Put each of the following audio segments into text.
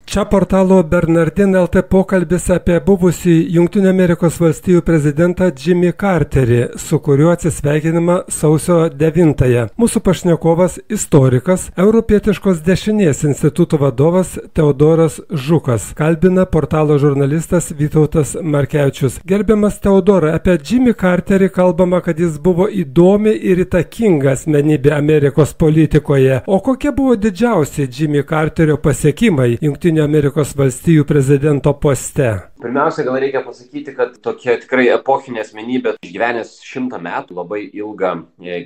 Čia portalo Bernardin LT pokalbis apie buvusį Jungtinių Amerikos valstijų prezidentą Jimmy Carterį, su kuriuo atsisveikinama sausio 9-ąją. Mūsų pašnekovas istorikas, Europietiškos dešinės instituto vadovas Teodoras Žukas. Kalbina portalo žurnalistas Vytautas Markevičius. Gerbiamas Teodorai, apie Jimmy Carterį kalbama, kad jis buvo įdomi ir įtakinga asmenybė Amerikos politikoje. O kokie buvo didžiausi Jimmy Carterio pasiekimai Jungtinių Amerikos valstijų prezidento poste? Pirmiausia, gal reikia pasakyti, kad tokia tikrai epochinė asmenybė, išgyvenęs 100 metų, labai ilgą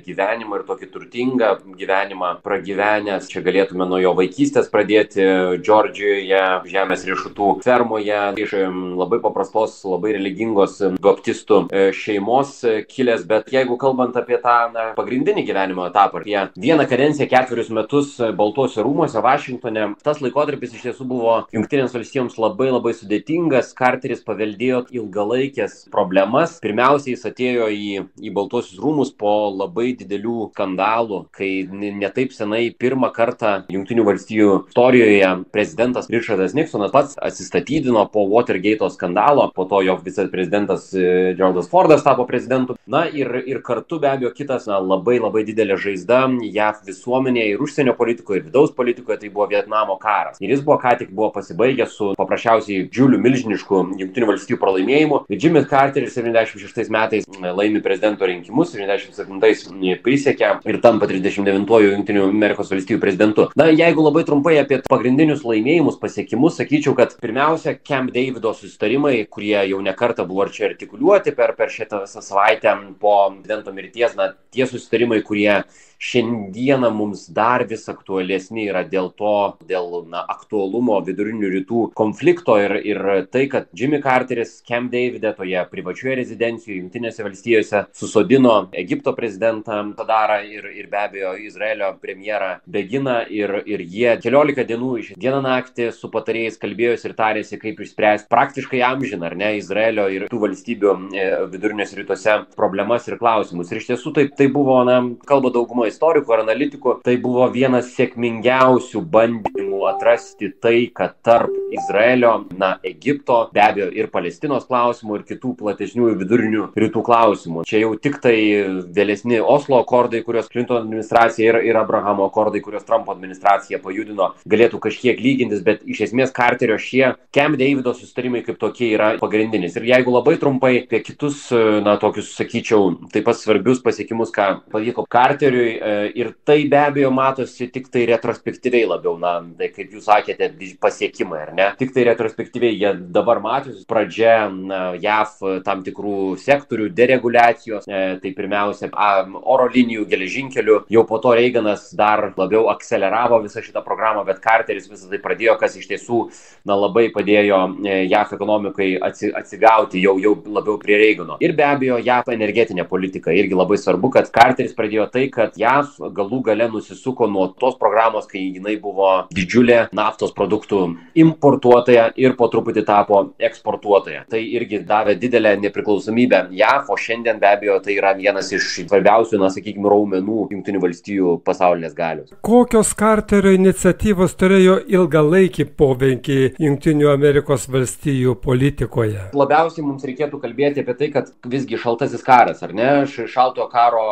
gyvenimą ir tokį turtingą gyvenimą pragyvenęs. Čia galėtume nuo jo vaikystės pradėti Džordžijoje, žemės riešutų fermoje, iš labai paprastos, labai religingos baptistų šeimos kilęs. Bet jeigu kalbant apie tą pagrindinį gyvenimo etapą, apie vieną kadenciją 4 metus Baltuosiuose rūmuose Vašingtone, tas laikotarpis iš tiesų buvo Jungtinėms valstijoms labai sudėtingas. Carteris paveldėjo ilgalaikės problemas. Pirmiausia, jis atėjo į Baltuosius rūmus po labai didelių skandalų, kai netaip senai pirmą kartą Jungtinių valstijų istorijoje prezidentas Richardas Nixonas pats atsistatydino po Watergate'o skandalo, po to jo viceprezidentas Geraldas Fordas tapo prezidentu. Na ir kartu be abejo kitas labai didelė žaizda JAV visuomenėje ir užsienio politikoje ir vidaus politikoje, tai buvo Vietnamo karas. Ir jis ką tik buvo pasibaigęs su paprasčiausiai didžiuliu milžinišku Jungtinių valstijų pralaimėjimu. Jimmy Carteris 76 metais laimi prezidento rinkimus, 77-ais prisiekia ir tampa 39-ojo Jungtinių Amerikos valstijų prezidentu. Na, jeigu labai trumpai apie pagrindinius laimėjimus, pasiekimus, sakyčiau, kad pirmiausia, Camp Davido susitarimai, kurie jau nekartą buvo čia artikuliuoti per šitą visą savaitę po prezidento mirties, tie susitarimai, kurie šiandieną mums dar vis aktualesni yra dėl aktualumo vidurinių rytų konflikto ir tai, kad Jimmy Carteris Camp Davide, toje privačioje rezidencijoje Jungtinėse valstijose, susodino Egipto prezidentą Sadarą ir be abejo Izraelio premjerą Beginą ir jie 14 dienų iš dieną naktį su patarėjais kalbėjosi ir tarėsi, kaip išspręsti praktiškai amžiną, ar ne, Izraelio ir tų valstybių viduriniuose rytuose problemas ir klausimus. Ir iš tiesų tai buvo, kalba dauguma istorikų ar analitikų, tai buvo vienas sėkmingiausių bandymų atrasti taiką tarp Izraelio, Egipto, be abejo ir Palestinos klausimų ir kitų platesnių vidurinių rytų klausimų. Čia jau tik tai vėlesni Oslo akordai, kurios Clinton administracija ir Abrahamo akordai, kurios Trumpo administracija pajudino, galėtų kažkiek lygintis, bet iš esmės Carterio šie Camp Davido susitarimai kaip tokie yra pagrindinis. Ir jeigu labai trumpai apie kitus, tokius, sakyčiau, taip pat svarbius pasiekimus, ką pavyko Carteriui, ir tai be abejo matosi tik tai retrospektyviai labiau, tai kaip jūs sakėte, pasiekimai, ar ne? Tik tai retrospektyviai jie dabar matosi. Pradžia JAV tam tikrų sektorių dereguliacijos, tai pirmiausia oro linijų, geležinkelių, jau po to Reiganas dar labiau akceleravo visą šitą programą, bet Carteris visą tai pradėjo, kas iš tiesų labai padėjo JAV ekonomikai atsigauti jau labiau prie Reigano. Ir be abejo JAV energetinė politika irgi labai svarbu, kad Carteris pradėjo tai, kad JAV galų gale nusisuko nuo tos programos, kai jinai buvo didžiulė naftos produktų importuotoja ir po truputį tapo eksportuotoja. Tai irgi davė didelę nepriklausomybę JAV, o šiandien be abejo tai yra vienas iš svarbiausių, sakykime, raumenų Jungtinių valstijų pasaulinės galios. Kokios Carterio iniciatyvos turėjo ilgalaikį poveikį Jungtinių Amerikos valstijų politikoje? Labiausiai mums reikėtų kalbėti apie tai, kad visgi šaltasis karas, ar ne, šaltojo karo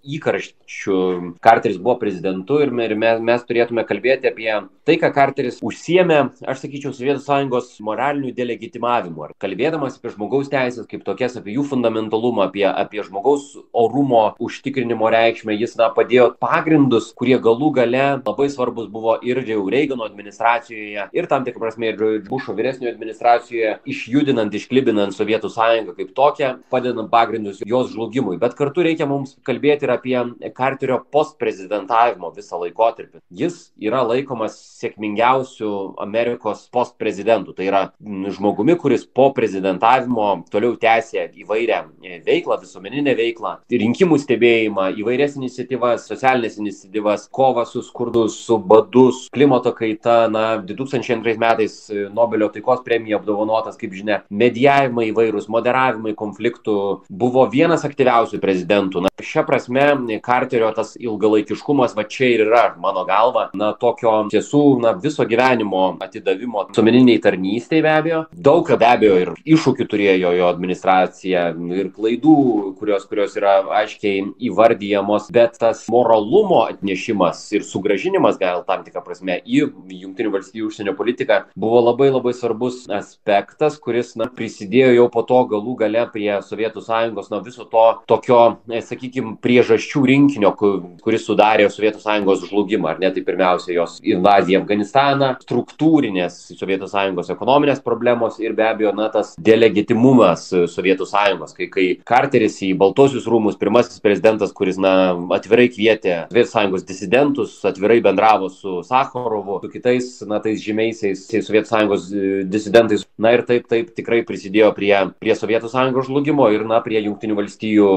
įkarščių Carteris buvo prezidentu ir mes turėtume kalbėti apie tai, ką Carteris užsiėmė, aš sakyčiau, Sovietų Sąjungos moralinių delegitimavimu. Kalbėdamas apie žmogaus teisės kaip tokias, apie jų fundamentalumą, apie žmogaus orumo užtikrinimo reikšmę, jis padėjo pagrindus, kurie galų gale labai svarbus buvo ir jau Reigano administracijoje, ir tam tikrą prasme ir Bušo vyresniojo administracijoje, išjudinant, išklibinant Sovietų Sąjungą kaip tokią, padedant pagrindus jos žlugimui. Bet kartu reikia mums kalbėti ir apie Carterio postprezidentavimo visą laikotarpį. Jis yra laikomas sėkmingiausių Amerikos postprezidentų. Tai yra žmogumi, kuris po prezidentavimo toliau tęsė įvairią veiklą, visuomeninę veiklą, rinkimų stebėjimą, įvairias iniciatyvas, socialinės iniciatyvas, kovą su skurdu, su badu, klimato kaita. 2002 metais Nobelio taikos premija apdovanotas, kaip žinia, medijavimai įvairūs, moderavimai konfliktų, buvo vienas aktyviausių prezidentų. Šia prasme, Carterio tas ilgalaikiškumas čia ir yra, mano galva, tokio tiesų viso gyvenimo atidavimo atsidavimo visuomeniniai tarnystei be abejo. Daug be abejo ir iššūkių turėjo jo administracija ir klaidų, kurios yra aiškiai įvardyjamos, bet tas moralumo atnešimas ir sugrąžinimas gal tam tikrą prasme į Jungtinių valstijų užsienio politiką buvo labai svarbus aspektas, kuris prisidėjo jau po to galų gale prie Sovietų Sąjungos viso to tokio, sakykime, priežasčių rinkinio, kuris sudarė Sovietų Sąjungos žlugimą, ar ne, tai pirmiausia jos invazija į Afganistaną, struktūrinės Sovietų Sąjungos ekonominės problemos ir be abejo, tas delegitimumas Sovietų Sąjungos, kai Karteris į Baltuosius rūmus, pirmasis prezidentas, kuris atvirai kvietė Sovietų Sąjungos disidentus, atvirai bendravo su Sacharovu, su kitais, tais žymiaisiais Sovietų Sąjungos disidentais, ir taip tikrai prisidėjo prie Sovietų Sąjungos žlugimo ir prie Jungtinių valstijų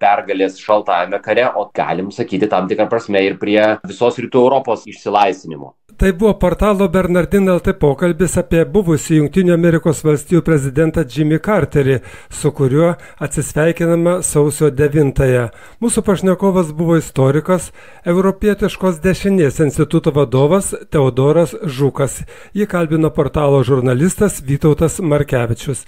pergalės šaltajame kare, o galim sakyti tam tikrą prasme ir prie visos rytų Europos išsilaisvinimo. Tai buvo portalo Bernardin LT pokalbis apie buvusį Jungtinių Amerikos valstijų prezidentą Jimmy Carterį, su kuriuo atsisveikinama sausio 9-ąją. Mūsų pašnekovas buvo istorikas, Europietiškos dešinės instituto vadovas Teodoras Žukas. Jį kalbino portalo žurnalistas Vytautas Markevičius.